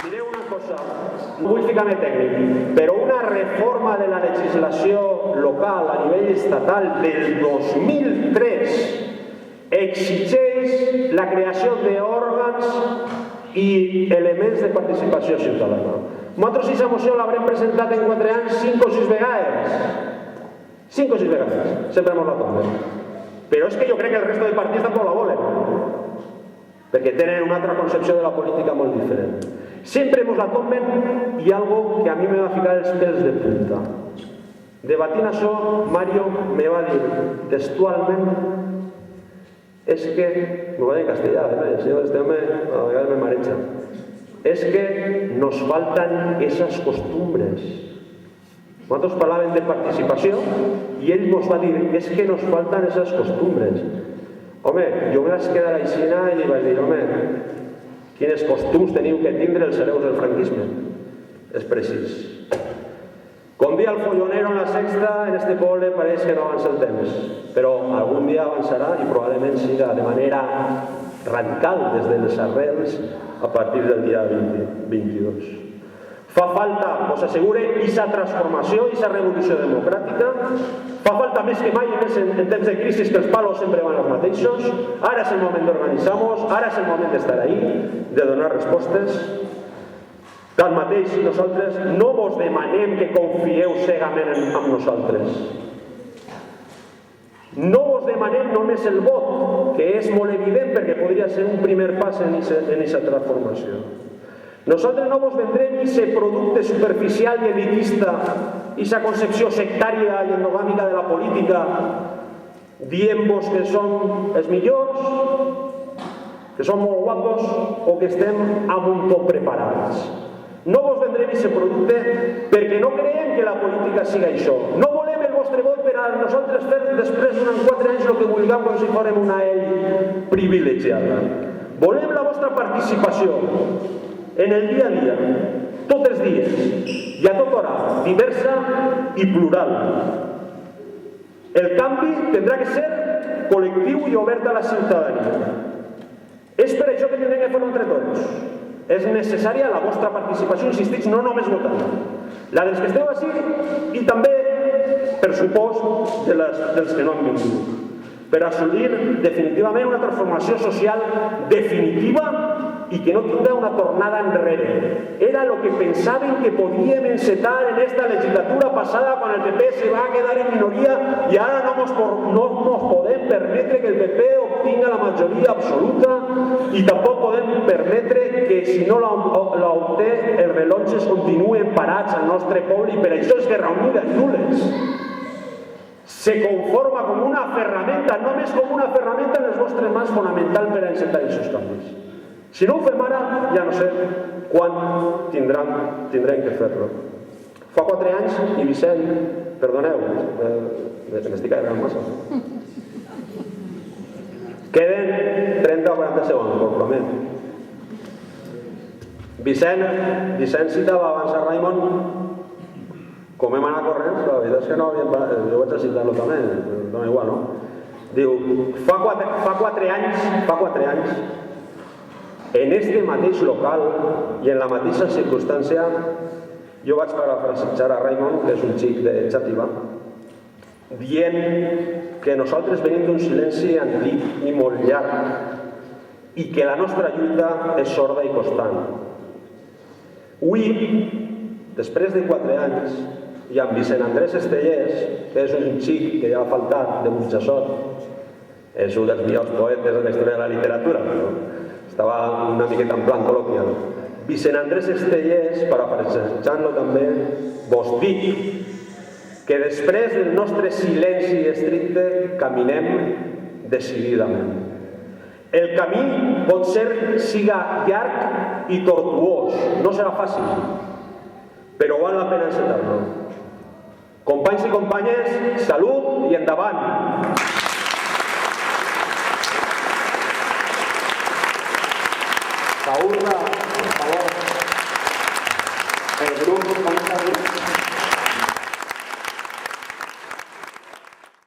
Diré una cosa, no vull ficar-me tècnic, però una reforma de la legislació local a nivell estatal del 2003 exigeix la creació d'òrgans i elements de participació ciutadana. Nosaltres aquesta moció l'haurem presentat en 4 anys 5 o 6 vegades. 5 o 6 vegades, sempre ens la tomben. Però és que jo crec que el resto de partits tampoc la volen, perquè tenen una altra concepció de la política molt diferent. Sempre ens la tomben i algo que a mi me va ficar els pèls de punta. Debatint això, Mario me va dir textualment es que, me va dir en castellà, este home a vegades me mareja, es que nos faltan esas costumbres. Nosaltres parlàvem de participació i ell ens va dir, es que nos faltan esas costumbres. Home, jo me vaig quedar aixina i li vaig dir, home, quines costums teniu que tindre els hereus del franquisme? És precís. Com dia el follonero en la sexta, en este poble pareix que no avança el temps, però algun dia avançarà i probablement siga de manera radical des de les arrels a partir del dia 22. Fa falta, us assegure, aquesta transformació, aquesta revolució democràtica. Fa falta més que mai, més en temps de crisi, que els palos sempre van els mateixos. Ara és el moment d'organitzar-nos, ara és el moment d'estar ahí, de donar respostes. Tanmateix, nosaltres no vos demanem que confieu cegament en nosaltres. No vos demanem només el vot, que és molt evident perquè podria ser un primer pas en aquesta transformació. Nosaltres no vos vendrem aquest producte superficial i elitista, aquesta concepció sectària i endogàmica de la política, dient-vos que som els millors, que som molt guapos o que estem a un tot preparats. No vos vendrem aquest producte perquè no creiem que la política siga això. No volem el vostre vot per a nosaltres fer després durant 4 anys el que vulguem com si fórem una ell privilegiada. Volem la vostra participació en el dia a dia, tots els dies, i a tota hora, diversa i plural. El canvi tindrà que ser col·lectiu i obert a la ciutadania. És per això que tindrem que fer-ho entre tots. És necessària la vostra participació, insistits, no només votant. La dels que esteu així i també, per supost, dels que no han vingut. Per assolir definitivament una transformació social definitiva i que no tindrà una tornada enrere. Era el que pensaven que podíem encetar en esta legislatura passada quan el PP se va quedar en minoria i ara no ens podem permetre que el PP obtinga la majoria absoluta i tampoc podem permetre que si no l'obté els rellotges continuen parats al nostre poble i per això és Guerra Unida i nul·les. Se conforma com una ferramenta, només com una ferramenta en les vostres mans fonamental per a encetar aquests canvis. Si no ho fem ara, ja no sé quan tindrem que fer-lo. Fa 4 anys, i Vicent, perdoneu, m'estic allargant massa. Queden 30 o 40 segons, probablement. Vicent citava abans a Raimon, com hem anat corrents, la veritat és que no havíem parat, jo vaig a citar-lo també, dona igual, no? Diu, fa 4 anys, en este mateix local i en la mateixa circumstància, jo vaig parafrasejar a Raimon, que és un xic de Xàtiva, dient que nosaltres venim d'un silenci antic i molt llarg i que la nostra lluita és sorda i constant. Avui, després de 4 anys, i amb Vicent Andrés Estellés, que és un xic que ja ha faltat de Burjassot, és un dels millors poetes de la història de la literatura, estava una miqueta en plan col·loquial. Vicent Andrés Estellés, parafrasejant-lo també, vos dic que després del nostre silenci estricte caminem decididament. El camí pot ser siga llarg i tortuós, no serà fàcil, però val la pena encetar-lo. Companys i companyes, salut i endavant!